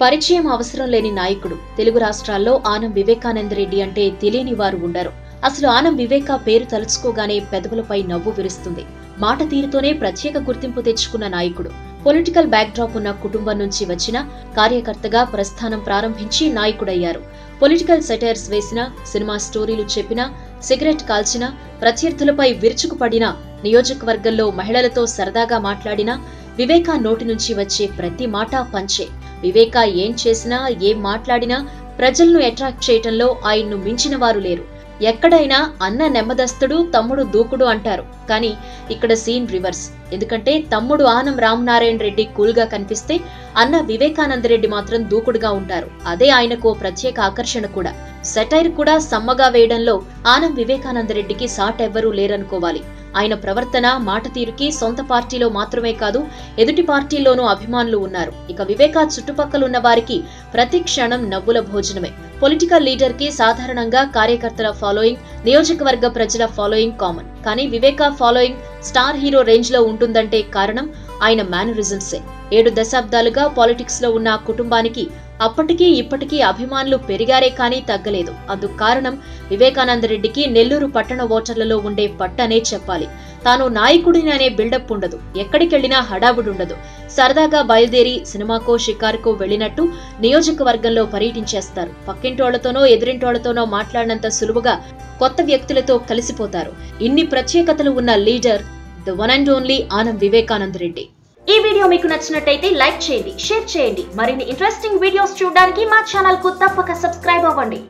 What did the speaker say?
పరిచయం అవసరం లేని నాయకుడు. తెలుగు రాష్ట్రాల్లో ఆనం వివేకానంద రెడ్డి అంటే తెలియని వారు ఉండరు. అసలు ఆనం వివేక పేరు తలుచుకోగానే పెదవులపై నవ్వు విరుస్తుంది. మాట తీరుతోనే ప్రత్యేక గుర్తింపు తెచ్చుకున్న నాయకుడు. పొలిటికల్ బ్యాక్డ్రాప్ ఉన్న కుటుంబం నుంచి వచ్చిన కార్యకర్తగా ప్రస్థానం ప్రారంభించి నాయకుడయ్యారు. పొలిటికల్ సెటైర్స్ వేసిన, సినిమా స్టోరీలు చెప్పిన, సిగరెట్ కాల్చిన, ప్రత్యర్థులపై విరుచుకుపడిన, నియోజకవర్గంలో మహిళలతో సరదాగా మాట్లాడిన, వివేక నోటి నుంచి వచ్చే ప్రతి మాట పంచే. వివేక ఏం చేసినా, ఏం మాట్లాడినా ప్రజలను అట్రాక్ట్ చేయటంలో ఆయన్ను మించిన వారు లేరు. ఎక్కడైనా అన్న నెమ్మదస్తుడు, తమ్ముడు దూకుడు అంటారు. కానీ ఇక్కడ సీన్ రివర్స్. ఎందుకంటే తమ్ముడు ఆనం రామనారాయణ రెడ్డి కూల్ గా కనిపిస్తే, అన్న వివేకానంద రెడ్డి మాత్రం దూకుడుగా ఉంటారు. అదే ఆయనకు ప్రత్యేక ఆకర్షణ కూడా. సెటైర్ కూడా సమ్మగా వేయడంలో ఆనం వివేకానంద రెడ్డికి సాట్ ఎవ్వరూ లేరనుకోవాలి. ఆయన ప్రవర్తన, మాట తీరుకి సొంత పార్టీలో మాత్రమే కాదు, ఎదుటి పార్టీల్లోనూ అభిమానులు ఉన్నారు. ఇక వివేక చుట్టుపక్కలున్న వారికి ప్రతి క్షణం నవ్వుల భోజనమే. పొలిటికల్ లీడర్ కి సాధారణంగా కార్యకర్తల ఫాలోయింగ్, నియోజకవర్గ ప్రజల ఫాలోయింగ్ కామన్. కానీ వివేక ఫాలోయింగ్ స్టార్ హీరో రేంజ్ లో ఉంటుందంటే కారణం ఆయన మేనరిజమ్సే. 7 దశాబ్దాలుగా పాలిటిక్స్ లో ఉన్న కుటుంబానికి అప్పటికీ ఇప్పటికీ అభిమానులు పెరిగారే కానీ తగ్గలేదు. అందుకు కారణం వివేకానంద రెడ్డికి నెల్లూరు పట్టణ ఓటర్లలో ఉండే పట్టనే చెప్పాలి. తాను నాయకుడిని అనే బిల్డప్ ఉండదు. ఎక్కడికెళ్లినా హడావుడుండదు. సరదాగా బయలుదేరి సినిమాకో షికారుకో వెళ్లినట్టు నియోజకవర్గంలో పర్యటించేస్తారు. పక్కింటోళ్లతోనో ఎదురింటోళ్లతోనో మాట్లాడినంత సులువుగా కొత్త వ్యక్తులతో కలిసిపోతారు. ఇన్ని ప్రత్యేకతలు ఉన్న leader the one and only Anam Vivekananda Reddy. ఈ వీడియో మీకు నచ్చినట్టయితే లైక్ చేయండి, షేర్ చేయండి. మరిన్ని ఇంట్రెస్టింగ్ వీడియోస్ చూడడానికి మా ఛానల్ కు తప్పక సబ్స్క్రైబ్ అవ్వండి.